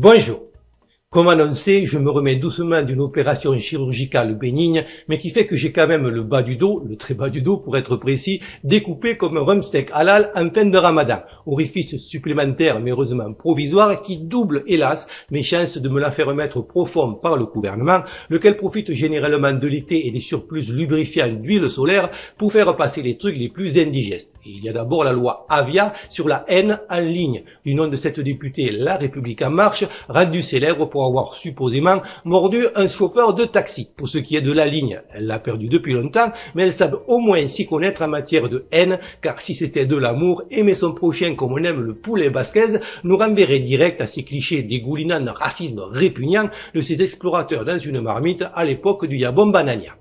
Bonjour. Comme annoncé, je me remets doucement d'une opération chirurgicale bénigne, mais qui fait que j'ai quand même le bas du dos, le très bas du dos pour être précis, découpé comme un rumsteak halal en fin de ramadan. Orifice supplémentaire mais heureusement provisoire qui double hélas mes chances de me la faire mettre profond par le gouvernement, lequel profite généralement de l'été et des surplus lubrifiants d'huile solaire pour faire passer les trucs les plus indigestes. Et il y a d'abord la loi Avia sur la haine en ligne, du nom de cette députée La République en marche, rendue célèbre pour avoir supposément mordu un chauffeur de taxi. Pour ce qui est de la ligne, elle l'a perdu depuis longtemps, mais elle semble au moins s'y connaître en matière de haine, car si c'était de l'amour, aimer son prochain comme on aime le poulet basquez nous renverrait direct à ces clichés dégoulinants de racisme répugnant de ces explorateurs dans une marmite à l'époque du Yabon Banania.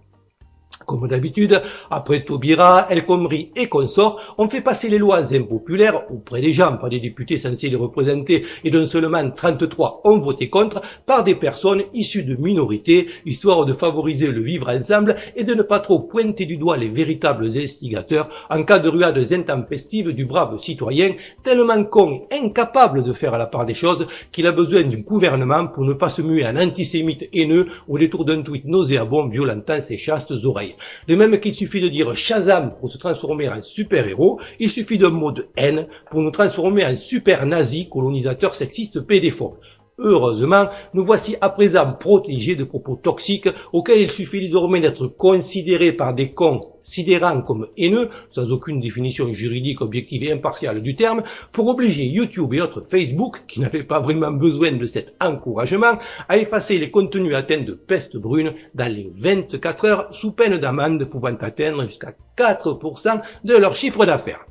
Comme d'habitude, après Taubira, El Khomri et consorts, on fait passer les lois impopulaires auprès des gens, par des députés censés les représenter et dont seulement 33 ont voté contre, par des personnes issues de minorités, histoire de favoriser le vivre ensemble et de ne pas trop pointer du doigt les véritables instigateurs en cas de ruades intempestives du brave citoyen, tellement con, incapable de faire la part des choses, qu'il a besoin d'un gouvernement pour ne pas se muer en antisémite haineux au détour d'un tweet nauséabond violentant ses chastes oreilles. De même qu'il suffit de dire Shazam pour se transformer en super-héros, il suffit d'un mot de haine pour nous transformer en super-nazis, colonisateurs sexistes pédéphones. Heureusement, nous voici à présent protégés de propos toxiques auxquels il suffit désormais d'être considérés par des cons sidérants comme haineux, sans aucune définition juridique objective et impartiale du terme, pour obliger YouTube et autres Facebook, qui n'avaient pas vraiment besoin de cet encouragement, à effacer les contenus atteints de peste brune dans les 24 heures sous peine d'amende pouvant atteindre jusqu'à 4% de leur chiffre d'affaires.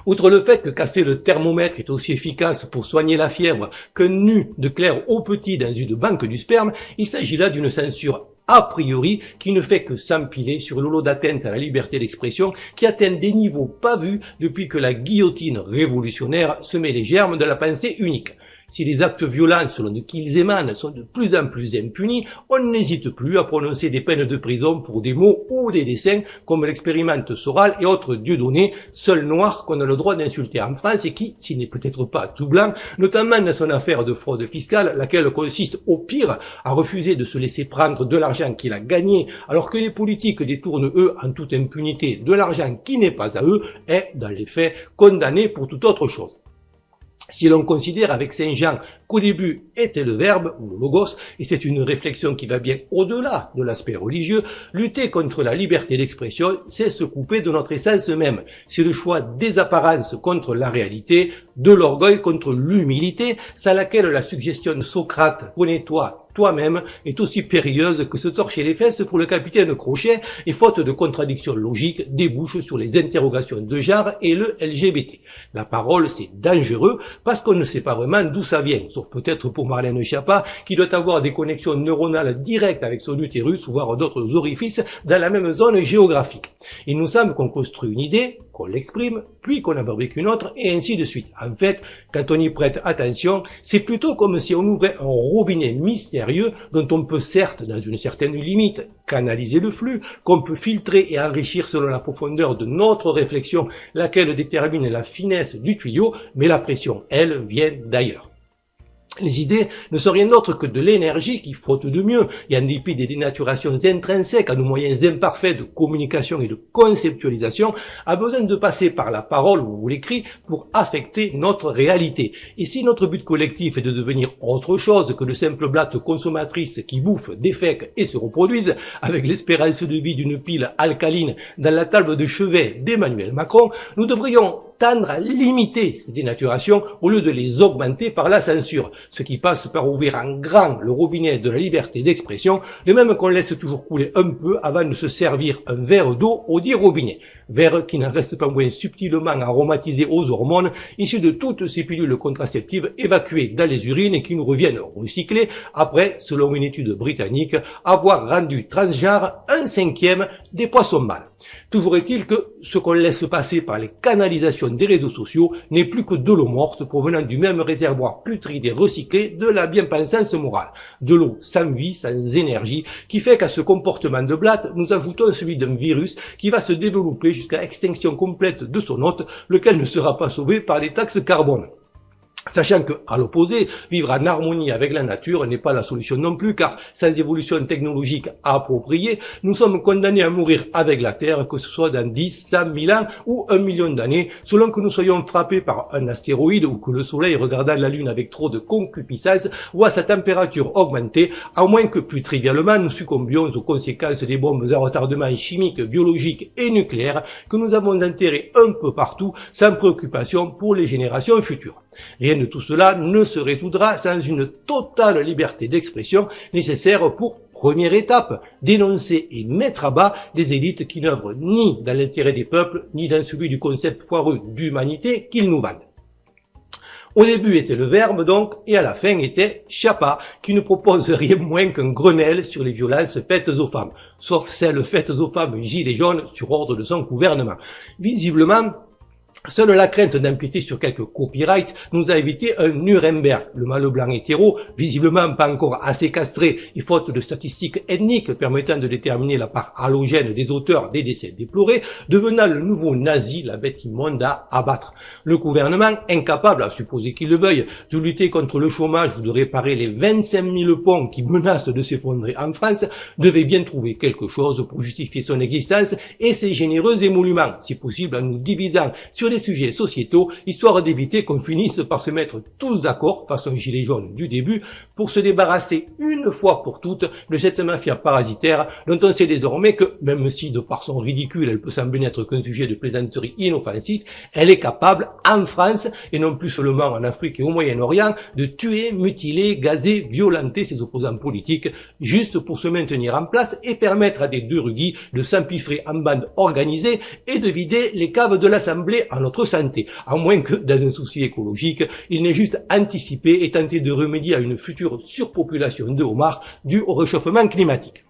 Outre le fait que casser le thermomètre est aussi efficace pour soigner la fièvre qu'un nu de Claire au petit dans une banque du sperme, il s'agit là d'une censure a priori qui ne fait que s'empiler sur le lot d'atteinte à la liberté d'expression qui atteint des niveaux pas vus depuis que la guillotine révolutionnaire semait les germes de la pensée unique. Si les actes violents, selon de qui ils émanent, sont de plus en plus impunis, on n'hésite plus à prononcer des peines de prison pour des mots ou des dessins, comme l'expérimente Soral et autres Dieudonné, seul noir qu'on a le droit d'insulter en France et qui, s'il n'est peut-être pas tout blanc, notamment dans son affaire de fraude fiscale, laquelle consiste au pire à refuser de se laisser prendre de l'argent qu'il a gagné, alors que les politiques détournent eux en toute impunité de l'argent qui n'est pas à eux, est, dans les faits, condamné pour toute autre chose. Si l'on considère avec Saint-Jean qu'au début était le verbe, ou le logos, et c'est une réflexion qui va bien au-delà de l'aspect religieux, lutter contre la liberté d'expression, c'est se couper de notre essence même. C'est le choix des apparences contre la réalité, de l'orgueil contre l'humilité, sans laquelle la suggestion de Socrate, connais-toi, toi-même, est aussi périlleuse que se torcher les fesses pour le capitaine Crochet et faute de contradictions logiques débouche sur les interrogations de genre et le LGBT. La parole, c'est dangereux parce qu'on ne sait pas vraiment d'où ça vient, sauf peut-être pour Marlène Schiappa qui doit avoir des connexions neuronales directes avec son utérus ou voire d'autres orifices dans la même zone géographique. Il nous semble qu'on construit une idée, qu'on l'exprime, puis qu'on en fabrique une autre, et ainsi de suite. En fait, quand on y prête attention, c'est plutôt comme si on ouvrait un robinet mystérieux dont on peut certes, dans une certaine limite, canaliser le flux, qu'on peut filtrer et enrichir selon la profondeur de notre réflexion, laquelle détermine la finesse du tuyau, mais la pression, elle, vient d'ailleurs. Les idées ne sont rien d'autre que de l'énergie qui, faute de mieux, et en dépit des dénaturations intrinsèques à nos moyens imparfaits de communication et de conceptualisation, a besoin de passer par la parole ou l'écrit pour affecter notre réalité. Et si notre but collectif est de devenir autre chose que de simples blattes consommatrices qui bouffent, défèquent et se reproduisent, avec l'espérance de vie d'une pile alcaline dans la table de chevet d'Emmanuel Macron, nous devrions tendre à limiter ces dénaturations au lieu de les augmenter par la censure, ce qui passe par ouvrir en grand le robinet de la liberté d'expression, de même qu'on laisse toujours couler un peu avant de se servir un verre d'eau au dit robinet, verre qui n'en reste pas moins subtilement aromatisé aux hormones, issu de toutes ces pilules contraceptives évacuées dans les urines et qui nous reviennent recyclées après, selon une étude britannique, avoir rendu transgenre 1/5 des poissons mâles. Toujours est-il que ce qu'on laisse passer par les canalisations des réseaux sociaux n'est plus que de l'eau morte provenant du même réservoir putride et recyclé de la bien-pensance morale. De l'eau sans vie, sans énergie, qui fait qu'à ce comportement de blatte, nous ajoutons celui d'un virus qui va se développer jusqu'à l'extinction complète de son hôte, lequel ne sera pas sauvé par des taxes carbone. Sachant que, à l'opposé, vivre en harmonie avec la nature n'est pas la solution non plus, car sans évolution technologique appropriée, nous sommes condamnés à mourir avec la Terre, que ce soit dans 10, 100 000 ans ou 1 million d'années, selon que nous soyons frappés par un astéroïde ou que le Soleil, regardant la Lune avec trop de concupiscence, voit sa température augmenter, à moins que plus trivialement nous succombions aux conséquences des bombes à retardement chimiques, biologiques et nucléaires que nous avons enterrées un peu partout, sans préoccupation pour les générations futures. Rien de tout cela ne se résoudra sans une totale liberté d'expression nécessaire pour, première étape, dénoncer et mettre à bas les élites qui n'œuvrent ni dans l'intérêt des peuples, ni dans celui du concept foireux d'humanité qu'ils nous vendent. Au début était le verbe donc, et à la fin était Schiappa, qui ne propose rien moins qu'un Grenelle sur les violences faites aux femmes, sauf celles faites aux femmes gilets jaunes sur ordre de son gouvernement. Visiblement, seule la crainte d'empiéter sur quelques copyrights nous a évité un Nuremberg. Le mâle blanc hétéro, visiblement pas encore assez castré et faute de statistiques ethniques permettant de déterminer la part halogène des auteurs des décès déplorés, devenant le nouveau nazi, la bête immonde à abattre. Le gouvernement, incapable, à supposer qu'il le veuille, de lutter contre le chômage ou de réparer les 25 000 ponts qui menacent de s'effondrer en France, devait bien trouver quelque chose pour justifier son existence et ses généreux émoluments, si possible en nous divisant sur les sujets sociétaux, histoire d'éviter qu'on finisse par se mettre tous d'accord, façon gilet jaune du début, pour se débarrasser une fois pour toutes de cette mafia parasitaire dont on sait désormais que, même si de par son ridicule elle peut sembler n'être qu'un sujet de plaisanterie inoffensif, elle est capable, en France, et non plus seulement en Afrique et au Moyen-Orient, de tuer, mutiler, gazer, violenter ses opposants politiques, juste pour se maintenir en place et permettre à des deux rugis de s'empiffrer en bande organisée et de vider les caves de l'Assemblée en notre santé, à moins que, dans un souci écologique, il n'ait juste anticipé et tenté de remédier à une future surpopulation de homards due au réchauffement climatique.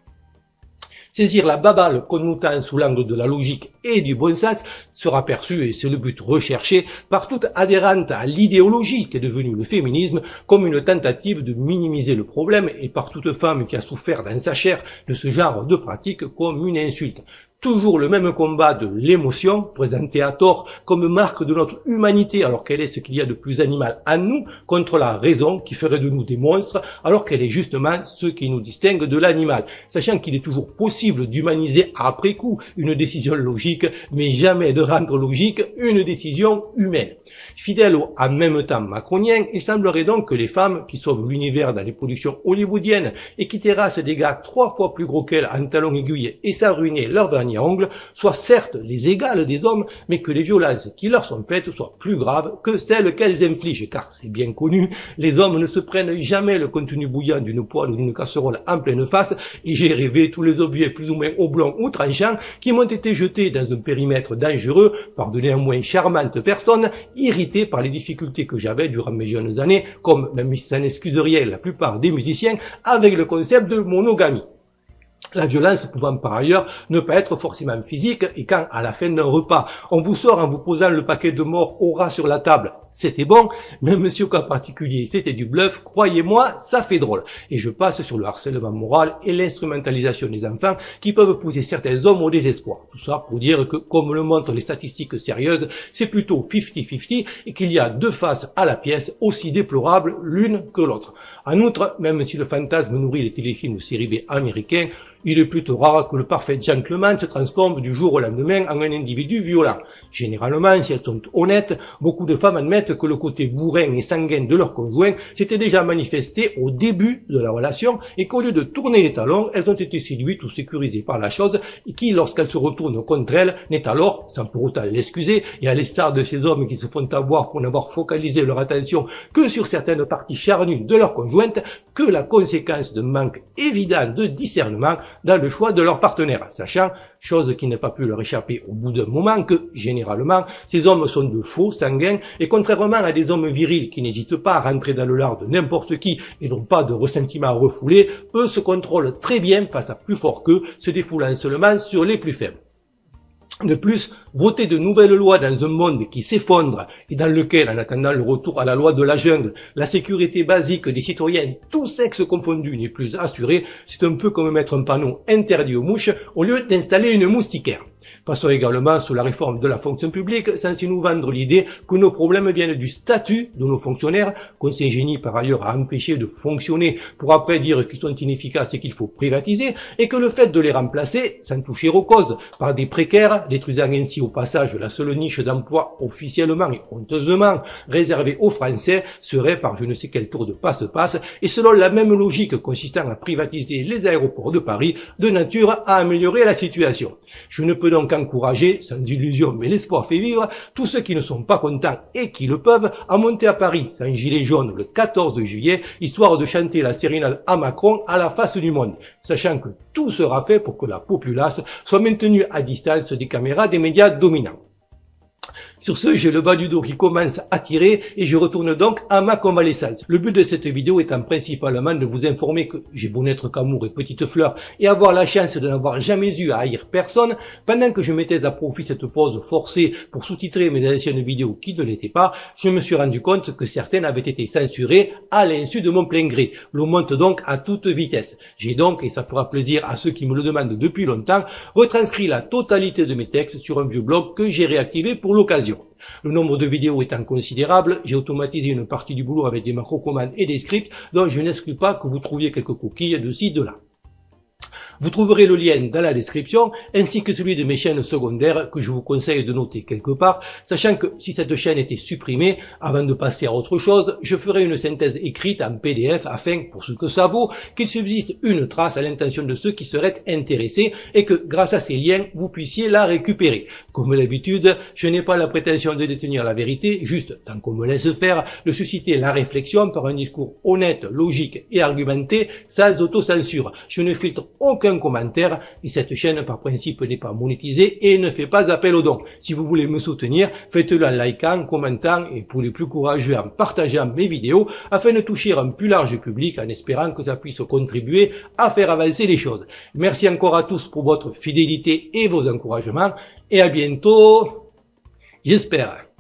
Saisir la baballe qu'on nous tend sous l'angle de la logique et du bon sens sera perçu, et c'est le but recherché, par toute adhérente à l'idéologie qui est devenue le féminisme, comme une tentative de minimiser le problème, et par toute femme qui a souffert dans sa chair de ce genre de pratique comme une insulte. Toujours le même combat de l'émotion, présenté à tort comme marque de notre humanité alors qu'elle est ce qu'il y a de plus animal en nous, contre la raison qui ferait de nous des monstres alors qu'elle est justement ce qui nous distingue de l'animal, sachant qu'il est toujours possible d'humaniser après coup une décision logique, mais jamais de rendre logique une décision humaine. Fidèle au en même temps macronien, il semblerait donc que les femmes qui sauvent l'univers dans les productions hollywoodiennes et qui terrassent des gars 3 fois plus gros qu'elles en talons aiguilles et sans ruiner leur dernier ongle, soient certes les égales des hommes, mais que les violences qui leur sont faites soient plus graves que celles qu'elles infligent, car c'est bien connu, les hommes ne se prennent jamais le contenu bouillant d'une poêle ou d'une casserole en pleine face, et j'ai rêvé tous les objets plus ou moins oblongs ou tranchants qui m'ont été jetés dans un périmètre dangereux par de néanmoins charmantes personnes, irritées par les difficultés que j'avais durant mes jeunes années, comme, même si ça n'excuse rien, la plupart des musiciens, avec le concept de monogamie. La violence pouvant par ailleurs ne pas être forcément physique, et quand, à la fin d'un repas, on vous sort en vous posant le paquet de morts au ras sur la table, c'était bon, mais monsieur au cas particulier, c'était du bluff, croyez-moi, ça fait drôle. Et je passe sur le harcèlement moral et l'instrumentalisation des enfants qui peuvent pousser certains hommes au désespoir. Tout ça pour dire que, comme le montrent les statistiques sérieuses, c'est plutôt 50-50 et qu'il y a deux faces à la pièce aussi déplorables l'une que l'autre. En outre, même si le fantasme nourrit les téléfilms ou séries B américains, il est plutôt rare que le parfait gentleman se transforme du jour au lendemain en un individu violent. Généralement, si elles sont honnêtes, beaucoup de femmes admettent que le côté bourrin et sanguin de leur conjoint s'était déjà manifesté au début de la relation et qu'au lieu de tourner les talons, elles ont été séduites ou sécurisées par la chose et qui, lorsqu'elles se retournent contre elles, n'est alors, sans pour autant l'excuser, et à l'instar de ces hommes qui se font avoir pour n'avoir focalisé leur attention que sur certaines parties charnues de leur conjointe, que la conséquence d'un manque évident de discernement dans le choix de leur partenaire, sachant, chose qui n'a pas pu leur échapper au bout d'un moment, que, généralement, ces hommes sont de faux sanguins, et contrairement à des hommes virils qui n'hésitent pas à rentrer dans le lard de n'importe qui et n'ont pas de ressentiment refoulé, eux se contrôlent très bien face à plus fort qu'eux, se défoulant seulement sur les plus faibles. De plus, voter de nouvelles lois dans un monde qui s'effondre et dans lequel, en attendant le retour à la loi de la jungle, la sécurité basique des citoyens, tous sexes confondus, n'est plus assurée, c'est un peu comme mettre un panneau interdit aux mouches au lieu d'installer une moustiquaire. Passons également sur la réforme de la fonction publique, censée nous vendre l'idée que nos problèmes viennent du statut de nos fonctionnaires, qu'on s'ingénie par ailleurs à empêcher de fonctionner pour après dire qu'ils sont inefficaces et qu'il faut privatiser, et que le fait de les remplacer, sans toucher aux causes, par des précaires, détruisant ainsi au passage la seule niche d'emploi officiellement et honteusement réservée aux Français, serait par je ne sais quel tour de passe-passe, et selon la même logique consistant à privatiser les aéroports de Paris, de nature à améliorer la situation. Je ne peux donc encourager, sans illusion mais l'espoir fait vivre, tous ceux qui ne sont pas contents et qui le peuvent, à monter à Paris sans gilet jaune le 14 juillet, histoire de chanter la sérénade à Macron à la face du monde, sachant que tout sera fait pour que la populace soit maintenue à distance des caméras des médias dominants. Sur ce, j'ai le bas du dos qui commence à tirer et je retourne donc à ma convalescence. Le but de cette vidéo étant principalement de vous informer que j'ai beau n'être qu'amour et petite fleur et avoir la chance de n'avoir jamais eu à haïr personne, pendant que je mettais à profit cette pause forcée pour sous-titrer mes anciennes vidéos qui ne l'étaient pas, je me suis rendu compte que certaines avaient été censurées à l'insu de mon plein gré. L'eau monte donc à toute vitesse. J'ai donc, et ça fera plaisir à ceux qui me le demandent depuis longtemps, retranscrit la totalité de mes textes sur un vieux blog que j'ai réactivé pour l'occasion. Le nombre de vidéos étant considérable, j'ai automatisé une partie du boulot avec des macro-commandes et des scripts, dont je n'exclus pas que vous trouviez quelques coquilles de ci, de là. Vous trouverez le lien dans la description, ainsi que celui de mes chaînes secondaires que je vous conseille de noter quelque part, sachant que si cette chaîne était supprimée, avant de passer à autre chose, je ferai une synthèse écrite en PDF afin, pour ce que ça vaut, qu'il subsiste une trace à l'intention de ceux qui seraient intéressés et que, grâce à ces liens, vous puissiez la récupérer. Comme d'habitude, je n'ai pas la prétention de détenir la vérité, juste, tant qu'on me laisse faire, de susciter la réflexion par un discours honnête, logique et argumenté, sans autocensure. Je ne filtre aucun commentaire et cette chaîne par principe n'est pas monétisée et ne fait pas appel aux dons. Si vous voulez me soutenir, faites-le en likant, commentant et pour les plus courageux en partageant mes vidéos afin de toucher un plus large public en espérant que ça puisse contribuer à faire avancer les choses. Merci encore à tous pour votre fidélité et vos encouragements et à bientôt, j'espère.